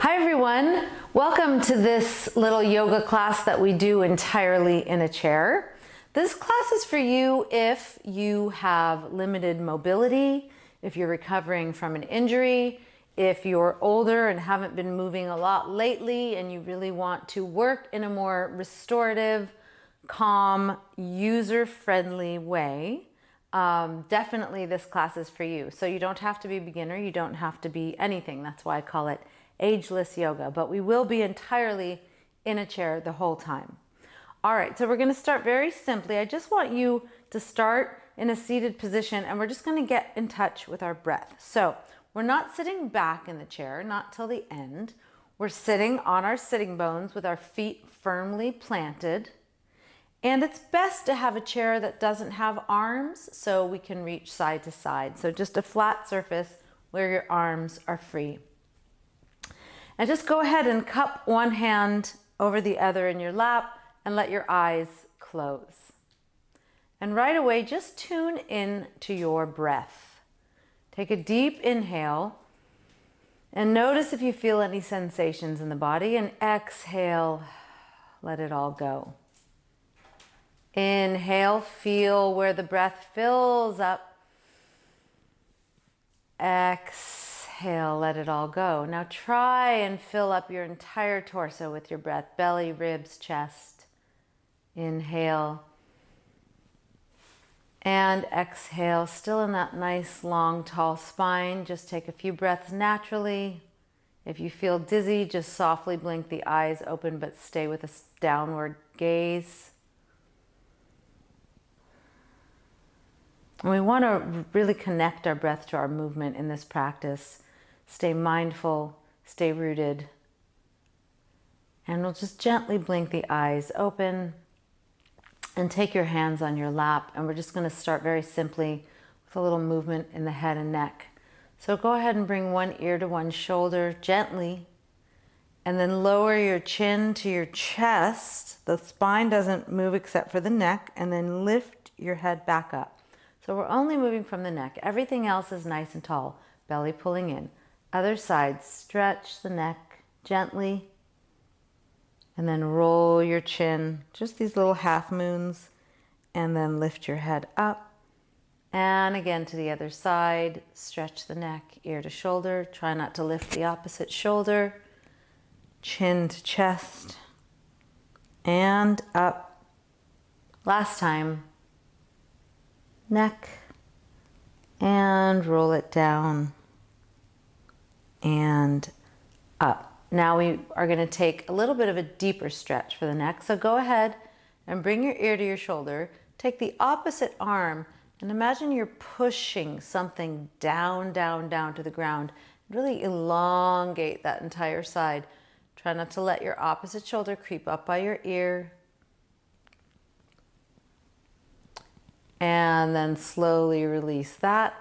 Hi everyone, welcome to this little yoga class that we do entirely in a chair. This class is for you if you have limited mobility, if you're recovering from an injury, if you're older and haven't been moving a lot lately and you really want to work in a more restorative, calm, user-friendly way. Definitely this class is for you. So you don't have to be a beginner, you don't have to be anything. That's why I call it ageless yoga, but we will be entirely in a chair the whole time. All right, so we're going to start very simply. I just want you to start in a seated position and we're just going to get in touch with our breath. So we're not sitting back in the chair, not till the end. We're sitting on our sitting bones with our feet firmly planted. And it's best to have a chair that doesn't have arms so we can reach side to side. So just a flat surface where your arms are free. And just go ahead and cup one hand over the other in your lap and let your eyes close. And right away, just tune in to your breath. Take a deep inhale and notice if you feel any sensations in the body, and exhale, let it all go. Inhale, feel where the breath fills up. Exhale, let it all go. Now try and fill up your entire torso with your breath, belly, ribs, chest. Inhale and exhale, still in that nice, long, tall spine. Just take a few breaths naturally. If you feel dizzy, just softly blink the eyes open, but stay with a downward gaze. And we want to really connect our breath to our movement in this practice. Stay mindful, stay rooted. And we'll just gently blink the eyes open and take your hands on your lap. And we're just going to start very simply with a little movement in the head and neck. So go ahead and bring one ear to one shoulder gently. And then lower your chin to your chest. The spine doesn't move except for the neck. And then lift your head back up. So we're only moving from the neck. Everything else is nice and tall. Belly pulling in. Other side, stretch the neck gently. And then roll your chin. Just these little half moons. And then lift your head up. And again to the other side. Stretch the neck, ear to shoulder. Try not to lift the opposite shoulder. Chin to chest. And up. Last time. Neck, and roll it down and up. Now we are going to take a little bit of a deeper stretch for the neck. So go ahead and bring your ear to your shoulder. Take the opposite arm and imagine you're pushing something down, down, down to the ground. Really elongate that entire side. Try not to let your opposite shoulder creep up by your ear. And then slowly release that.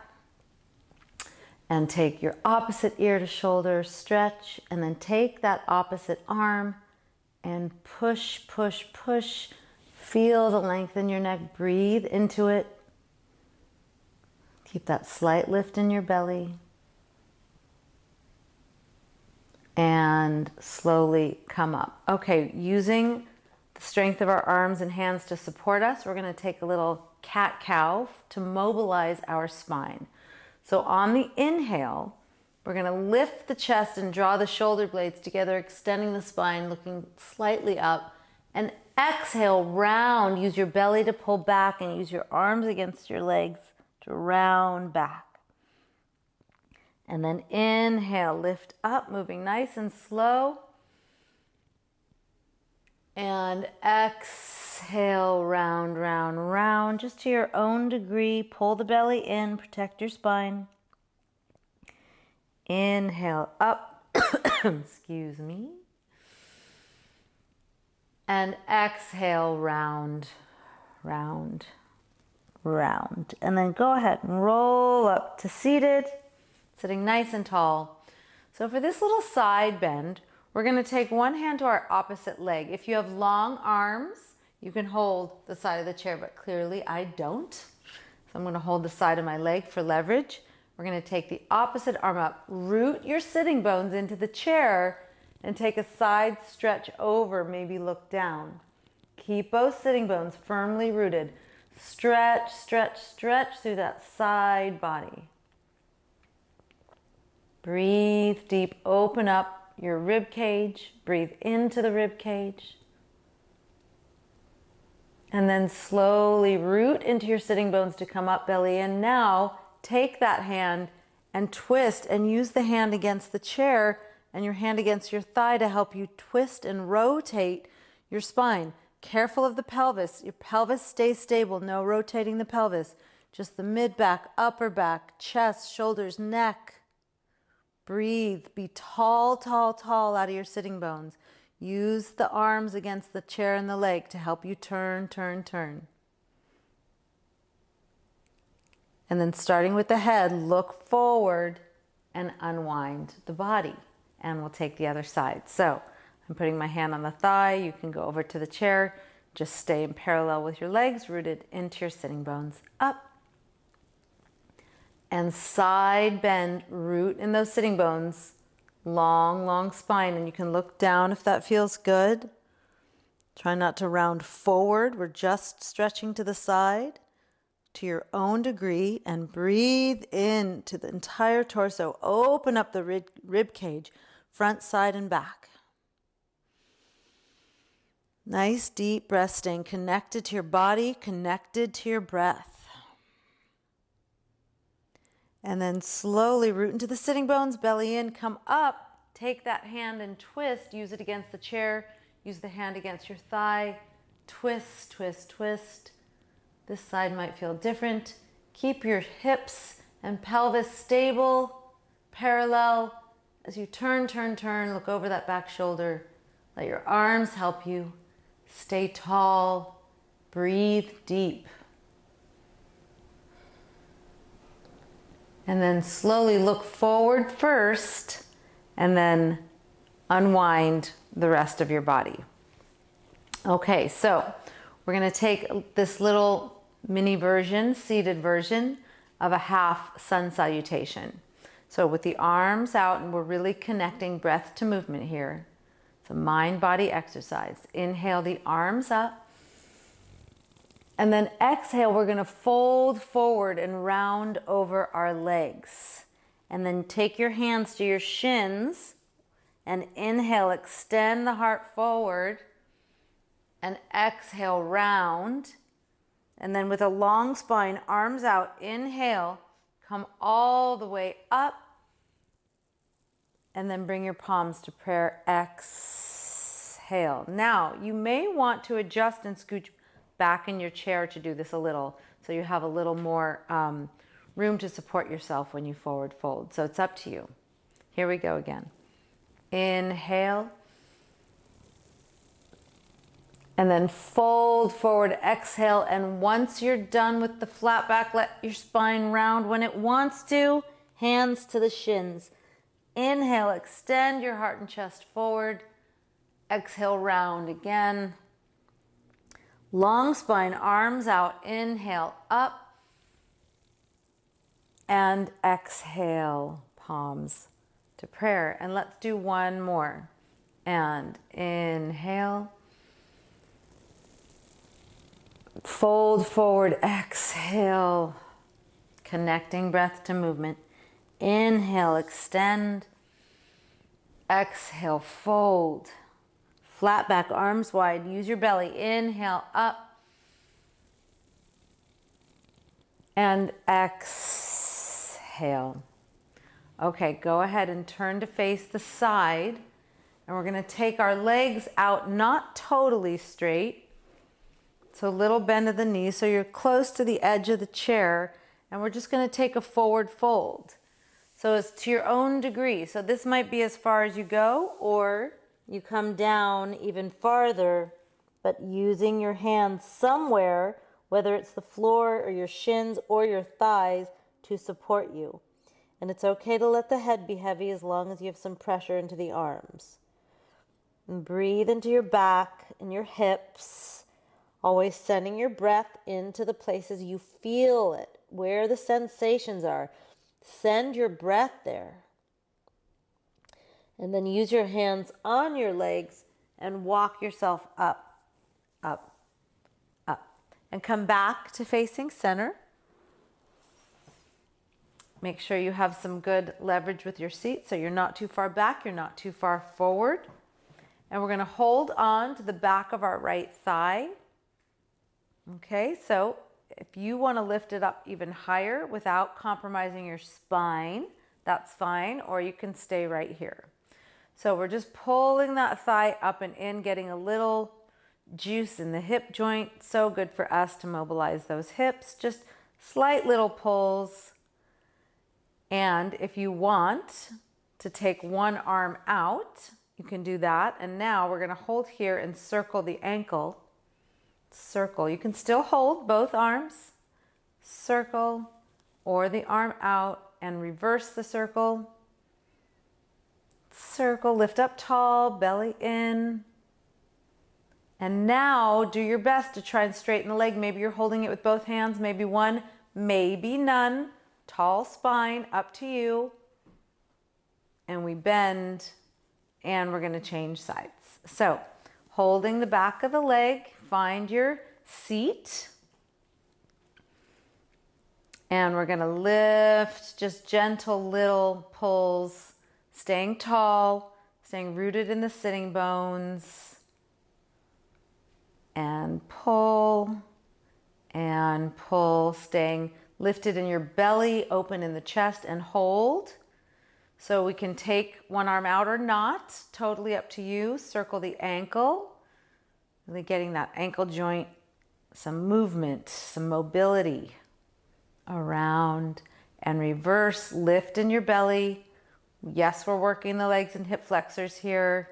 And take your opposite ear to shoulder, stretch, and then take that opposite arm and push, push, push. Feel the length in your neck, breathe into it. Keep that slight lift in your belly. And slowly come up. Okay, using the strength of our arms and hands to support us, we're going to take a little cat-cow to mobilize our spine. So on the inhale, we're going to lift the chest and draw the shoulder blades together, extending the spine, looking slightly up. And exhale, round. Use your belly to pull back and use your arms against your legs to round back. And then inhale, lift up, moving nice and slow. And exhale, round, round, round, just to your own degree. Pull the belly in, protect your spine. Inhale up, excuse me. And exhale, round, round, round. And then go ahead and roll up to seated, sitting nice and tall. So for this little side bend, we're going to take one hand to our opposite leg. If you have long arms, you can hold the side of the chair, but clearly I don't. So I'm going to hold the side of my leg for leverage. We're going to take the opposite arm up, root your sitting bones into the chair, and take a side stretch over, maybe look down. Keep both sitting bones firmly rooted. Stretch, stretch, stretch through that side body. Breathe deep, open up your rib cage. Breathe into the rib cage. And then slowly root into your sitting bones to come up, belly in. Now take that hand and twist, and use the hand against the chair and your hand against your thigh to help you twist and rotate your spine. Careful of the pelvis. Your pelvis stays stable. No rotating the pelvis. Just the mid-back, upper back, chest, shoulders, neck. Breathe. Be tall, tall, tall out of your sitting bones. Use the arms against the chair and the leg to help you turn, turn, turn. And then starting with the head, look forward and unwind the body. And we'll take the other side. So I'm putting my hand on the thigh. You can go over to the chair. Just stay in parallel with your legs, rooted into your sitting bones. Up. And side bend, root in those sitting bones. Long, long spine, and you can look down if that feels good. Try not to round forward. We're just stretching to the side to your own degree, and breathe in to the entire torso. Open up the rib cage, front, side, and back. Nice deep breath, staying connected to your body, connected to your breath. And then slowly root into the sitting bones, belly in, come up, take that hand and twist, use it against the chair, use the hand against your thigh, twist, twist, twist. This side might feel different. Keep your hips and pelvis stable, parallel. As you turn, turn, turn, look over that back shoulder. Let your arms help you. Stay tall, breathe deep. And then slowly look forward first, and then unwind the rest of your body. Okay, so we're going to take this little mini version, seated version of a half sun salutation. So with the arms out, and we're really connecting breath to movement here. It's a mind-body exercise. Inhale the arms up. And then exhale, we're going to fold forward and round over our legs. And then take your hands to your shins and inhale, extend the heart forward, and exhale, round. And then with a long spine, arms out, inhale, come all the way up, and then bring your palms to prayer, exhale. Now, you may want to adjust and scooch back in your chair to do this a little, so you have a little more room to support yourself when you forward fold. So it's up to you. Here we go again. Inhale. And then fold forward, exhale. And once you're done with the flat back, let your spine round when it wants to. Hands to the shins. Inhale, extend your heart and chest forward. Exhale, round again. Long spine, arms out, inhale, up, and exhale, palms to prayer. And let's do one more. And inhale, fold forward, exhale, connecting breath to movement. Inhale, extend, exhale, fold. Flat back, arms wide, use your belly. Inhale, up. And exhale. Okay, go ahead and turn to face the side. And we're going to take our legs out, not totally straight. So a little bend of the knees, so you're close to the edge of the chair. And we're just going to take a forward fold. So it's to your own degree. So this might be as far as you go, or you come down even farther, but using your hands somewhere, whether it's the floor or your shins or your thighs, to support you. And it's okay to let the head be heavy as long as you have some pressure into the arms. And breathe into your back and your hips, always sending your breath into the places you feel it, where the sensations are. Send your breath there. And then use your hands on your legs and walk yourself up, up, up. And come back to facing center. Make sure you have some good leverage with your seat so you're not too far back, you're not too far forward. And we're going to hold on to the back of our right thigh. Okay, so if you want to lift it up even higher without compromising your spine, that's fine, or you can stay right here. So we're just pulling that thigh up and in, getting a little juice in the hip joint. So good for us to mobilize those hips. Just slight little pulls. And if you want to take one arm out, you can do that. And now we're going to hold here and circle the ankle. Circle. You can still hold both arms. Circle, or the arm out and reverse the circle. Circle, lift up tall, belly in. And now do your best to try and straighten the leg. Maybe you're holding it with both hands, maybe one, maybe none. Tall spine, up to you. And we bend, and we're going to change sides. So, holding the back of the leg, find your seat. And we're going to lift, just gentle little pulls, staying tall, staying rooted in the sitting bones. And pull, staying lifted in your belly, open in the chest, and hold. So we can take one arm out or not, totally up to you. Circle the ankle, really getting that ankle joint, some movement, some mobility around, and reverse, lift in your belly. Yes, we're working the legs and hip flexors here,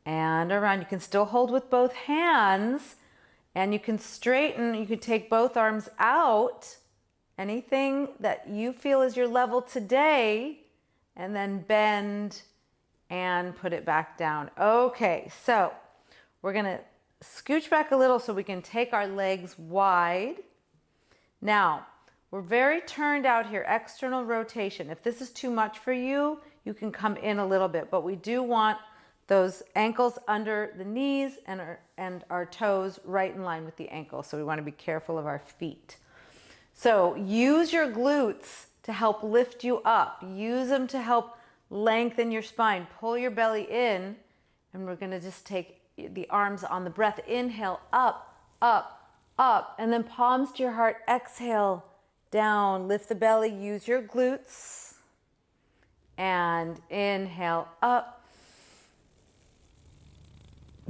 and around. You can still hold with both hands, and you can straighten, you can take both arms out, anything that you feel is your level today, and then bend and put it back down. Okay, so we're gonna scooch back a little so we can take our legs wide. Now, we're very turned out here, external rotation. If this is too much for you, you can come in a little bit, but we do want those ankles under the knees and our toes right in line with the ankle. So we want to be careful of our feet. So use your glutes to help lift you up. Use them to help lengthen your spine. Pull your belly in, and we're going to just take the arms on the breath. Inhale, up, up, up, and then palms to your heart. Exhale, down. Lift the belly. Use your glutes. And inhale, up.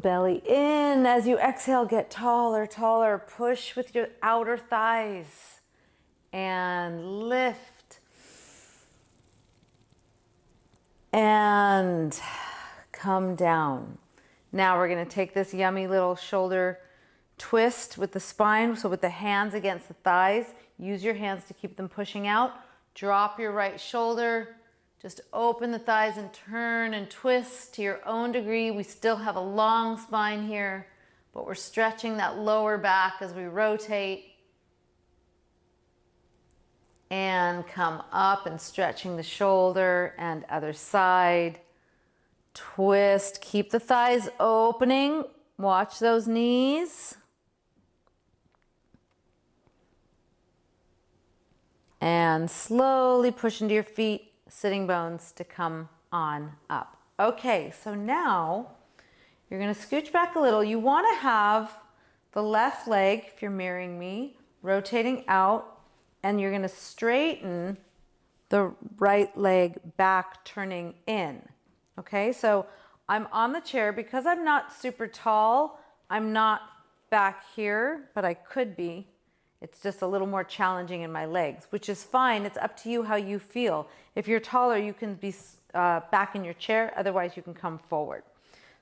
Belly in. As you exhale, get taller, taller. Push with your outer thighs. And lift. And come down. Now we're going to take this yummy little shoulder twist with the spine. So with the hands against the thighs, use your hands to keep them pushing out. Drop your right shoulder. Just open the thighs and turn and twist to your own degree. We still have a long spine here, but we're stretching that lower back as we rotate. And come up and stretching the shoulder and other side. Twist, keep the thighs opening. Watch those knees. And slowly push into your feet, sitting bones to come on up. Okay, so now you're going to scooch back a little. You want to have the left leg, if you're mirroring me, rotating out. And you're going to straighten the right leg back, turning in. Okay, so I'm on the chair. Because I'm not super tall, I'm not back here, but I could be. It's just a little more challenging in my legs, which is fine. It's up to you how you feel. If you're taller, you can be back in your chair. Otherwise, you can come forward.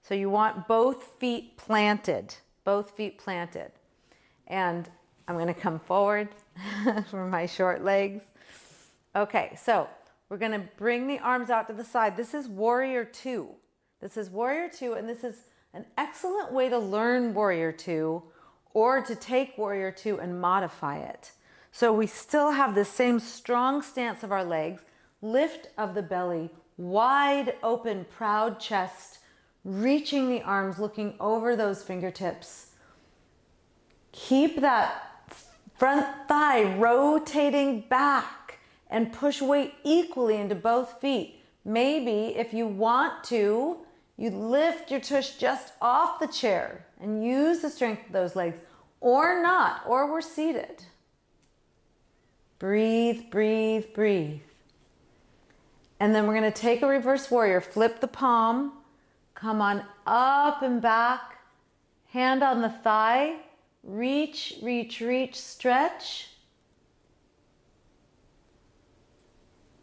So you want both feet planted, both feet planted. And I'm going to come forward for my short legs. Okay, so we're going to bring the arms out to the side. This is Warrior Two. This is Warrior Two, and this is an excellent way to learn Warrior Two or to take Warrior Two and modify it. So we still have the same strong stance of our legs, lift of the belly, Wide open, proud chest, reaching the arms, looking over those fingertips. Keep that front thigh rotating back and push weight equally into both feet. Maybe if you want to, you lift your tush just off the chair and use the strength of those legs, or not, or we're seated. Breathe, breathe, breathe. And then we're going to take a reverse warrior, flip the palm, come on up and back, hand on the thigh, reach, reach, reach, stretch.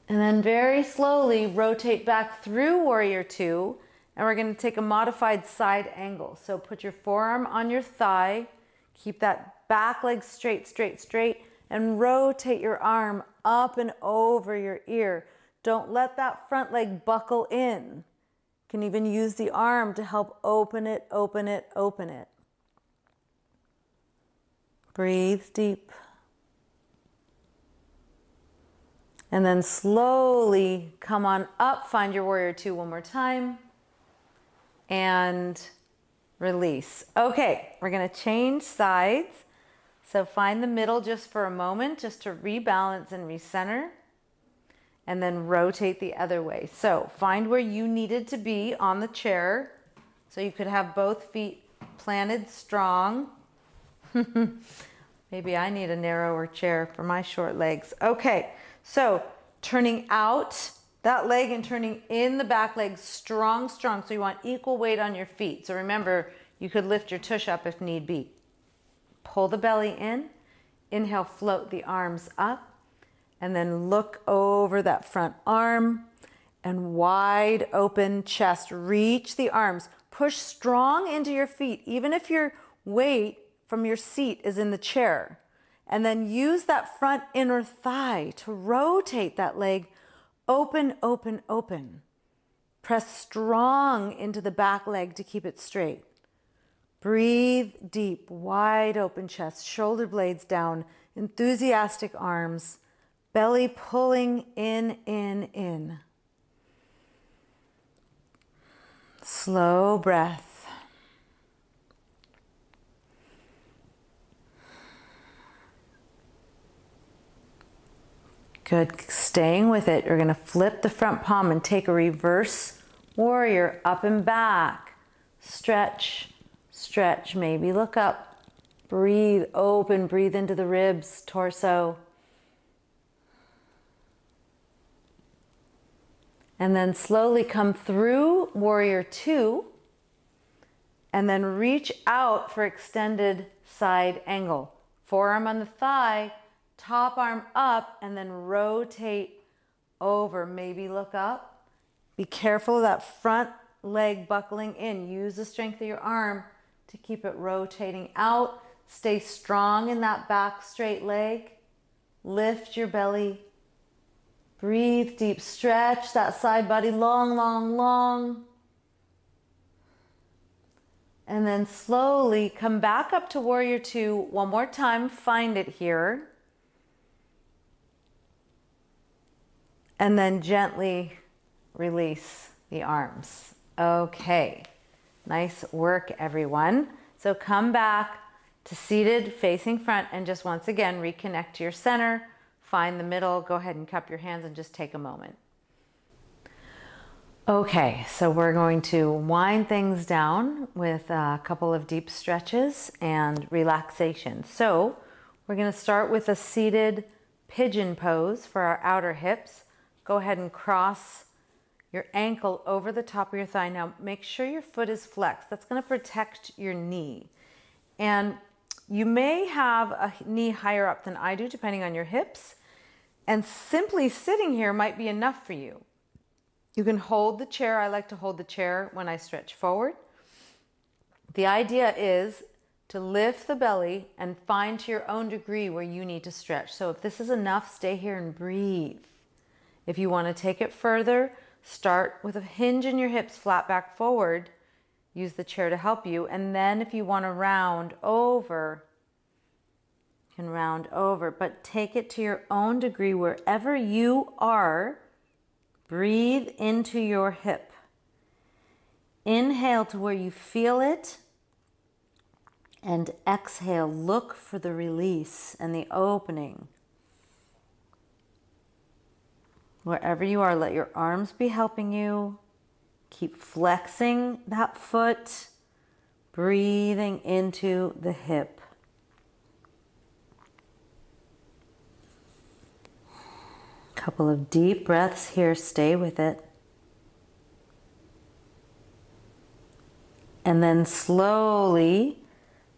And then very slowly rotate back through warrior two, and we're going to take a modified side angle. So put your forearm on your thigh, keep that back leg straight, straight, straight, and rotate your arm up and over your ear. Don't let that front leg buckle in. You can even use the arm to help open it, open it, open it. Breathe deep. And then slowly come on up, find your warrior two one more time, and release. Okay, we're gonna change sides. So find the middle just for a moment, just to rebalance and recenter, and then rotate the other way. So find where you needed to be on the chair, so you could have both feet planted strong. Maybe I need a narrower chair for my short legs. Okay, so turning out that leg and turning in the back leg strong, strong. So you want equal weight on your feet. So remember, you could lift your tush up if need be. Pull the belly in, inhale, float the arms up, and then look over that front arm and wide open chest. Reach the arms, push strong into your feet, even if your weight from your seat is in the chair. And then use that front inner thigh to rotate that leg open, open, open. Press strong into the back leg to keep it straight. Breathe deep, wide open chest, shoulder blades down, enthusiastic arms, belly pulling in, in, in. Slow breath. Good, staying with it. You're gonna flip the front palm and take a reverse warrior, up and back. Stretch, stretch, maybe look up. Breathe open, breathe into the ribs, torso. And then slowly come through warrior two, and then reach out for extended side angle. Forearm on the thigh, top arm up, and then rotate over. Maybe look up. Be careful of that front leg buckling in. Use the strength of your arm to keep it rotating out. Stay strong in that back straight leg. Lift your belly. Breathe deep. Stretch that side body long, long, long. And then slowly come back up to warrior two one more time. Find it here. And then gently release the arms. Okay, nice work, everyone. So come back to seated facing front, and just once again, reconnect to your center, find the middle, go ahead and cup your hands and just take a moment. Okay, so we're going to wind things down with a couple of deep stretches and relaxation. So we're gonna start with a seated pigeon pose for our outer hips. Go ahead and cross your ankle over the top of your thigh. Now make sure your foot is flexed. That's going to protect your knee. And you may have a knee higher up than I do, depending on your hips. And simply sitting here might be enough for you. You can hold the chair. I like to hold the chair when I stretch forward. The idea is to lift the belly and find to your own degree where you need to stretch. So if this is enough, stay here and breathe. If you want to take it further, start with a hinge in your hips, flat back forward. Use the chair to help you. And then if you want to round over, you can round over, but take it to your own degree wherever you are. Breathe into your hip. Inhale to where you feel it, and exhale, look for the release and the opening. Wherever you are, let your arms be helping you. Keep flexing that foot, breathing into the hip. Couple of deep breaths here, stay with it. And then slowly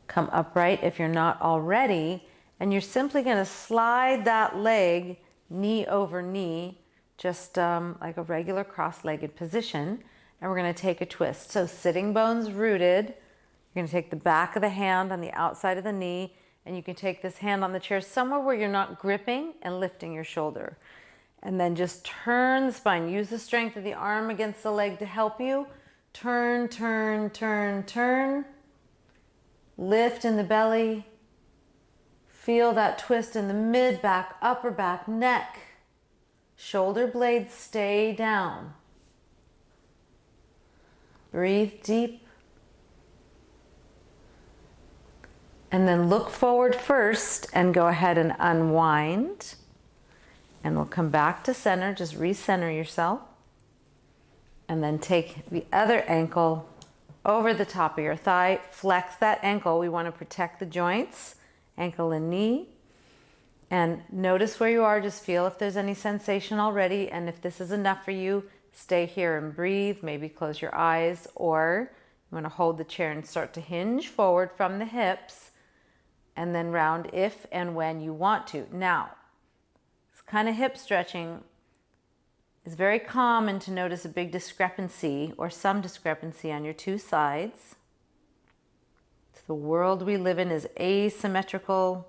come upright if you're not already, and you're simply going to slide that leg knee over knee, just like a regular cross-legged position, and we're going to take a twist. So sitting bones rooted, you're going to take the back of the hand on the outside of the knee, and you can take this hand on the chair somewhere where you're not gripping and lifting your shoulder. And then just turn the spine. Use the strength of the arm against the leg to help you. Turn, turn, turn, turn. Lift in the belly. Feel that twist in the mid back, upper back, neck. Shoulder blades stay down. Breathe deep. And then look forward first and go ahead and unwind. And we'll come back to center, just recenter yourself. And then take the other ankle over the top of your thigh. Flex that ankle. We want to protect the joints, ankle and knee. And notice where you are. Just feel if there's any sensation already. And if this is enough for you, stay here and breathe. Maybe close your eyes, or you want to hold the chair and start to hinge forward from the hips and then round if and when you want to. Now, this kind of hip stretching is very common to notice a big discrepancy or some discrepancy on your two sides. The world we live in is asymmetrical.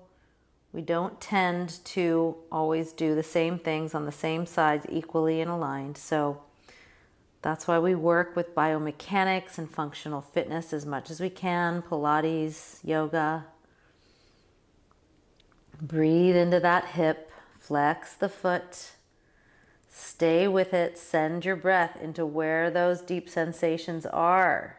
We don't tend to always do the same things on the same sides equally and aligned. So that's why we work with biomechanics and functional fitness as much as we can, Pilates, yoga. Breathe into that hip, flex the foot, stay with it, send your breath into where those deep sensations are.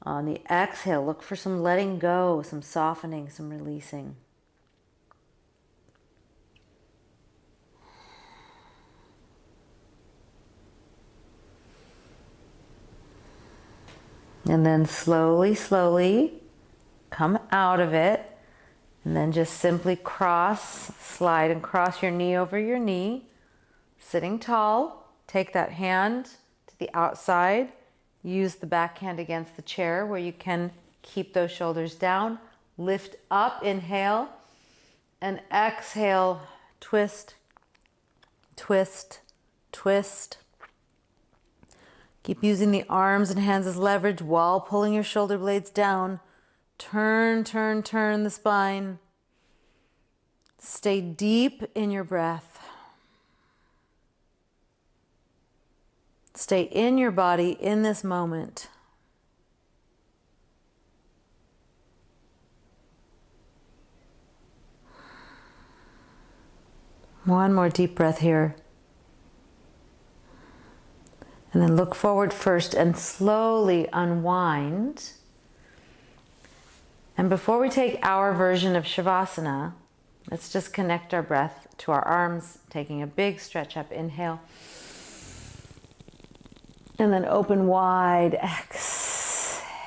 On the exhale, look for some letting go, some softening, some releasing. And then slowly, slowly come out of it. And then just simply cross, slide and cross your knee over your knee. Sitting tall, take that hand to the outside. Use the back hand against the chair where you can keep those shoulders down. Lift up, inhale, and exhale, twist, twist, twist. Keep using the arms and hands as leverage while pulling your shoulder blades down. Turn, turn, turn the spine. Stay deep in your breath. Stay in your body in this moment. One more deep breath here. And then look forward first and slowly unwind. And before we take our version of Shavasana, let's just connect our breath to our arms, taking a big stretch up, inhale. And then open wide, exhale.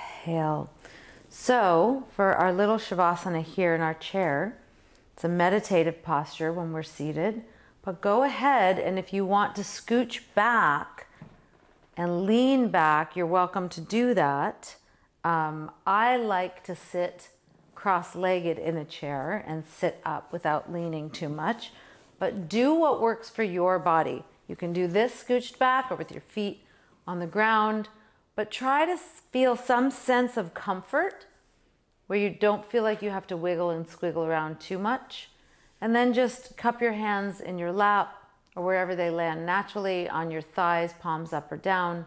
So for our little Shavasana here in our chair, it's a meditative posture when we're seated, but go ahead and if you want to scooch back and lean back, you're welcome to do that. I like to sit cross-legged in a chair and sit up without leaning too much, but do what works for your body. You can do this scooched back or with your feet on the ground, but try to feel some sense of comfort where you don't feel like you have to wiggle and squiggle around too much. And then just cup your hands in your lap or wherever they land naturally on your thighs, palms up or down,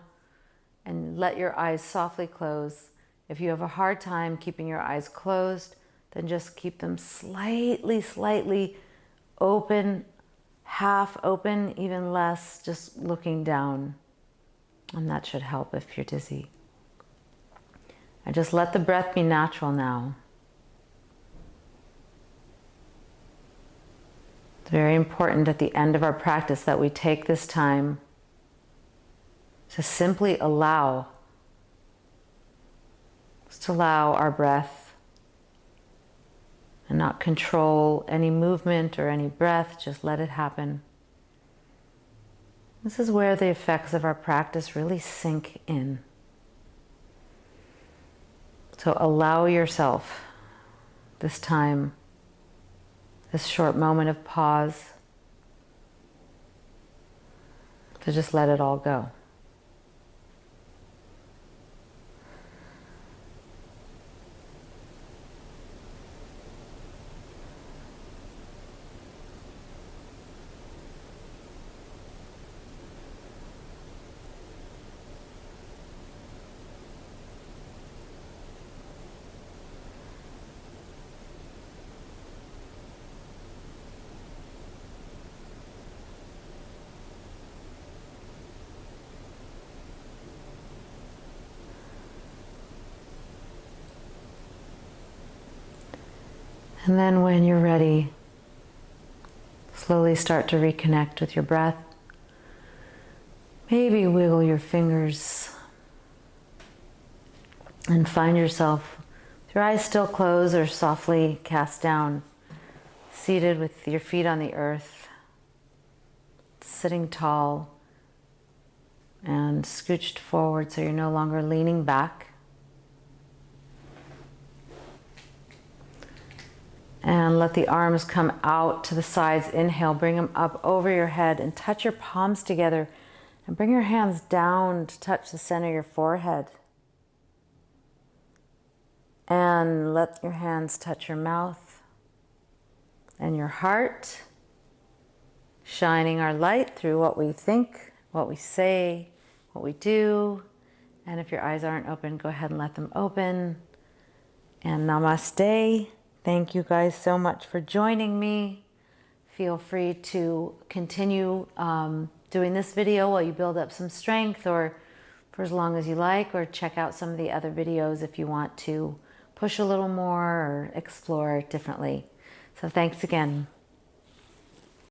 and let your eyes softly close. If you have a hard time keeping your eyes closed, then just keep them slightly, slightly open, half open, even less, just looking down. And that should help if you're dizzy. And just let the breath be natural now. It's very important at the end of our practice that we take this time to simply allow, just allow our breath and not control any movement or any breath, just let it happen. This is where the effects of our practice really sink in. So allow yourself this time, this short moment of pause, to just let it all go. And then when you're ready, slowly start to reconnect with your breath. Maybe wiggle your fingers and find yourself with your eyes still closed or softly cast down, seated with your feet on the earth, sitting tall and scooched forward so you're no longer leaning back. And let the arms come out to the sides. Inhale, bring them up over your head and touch your palms together. And bring your hands down to touch the center of your forehead. And let your hands touch your mouth and your heart, shining our light through what we think, what we say, what we do. And if your eyes aren't open, go ahead and let them open. And namaste. Thank you guys so much for joining me. Feel free to continue doing this video while you build up some strength, or for as long as you like, or check out some of the other videos if you want to push a little more or explore differently. So thanks again.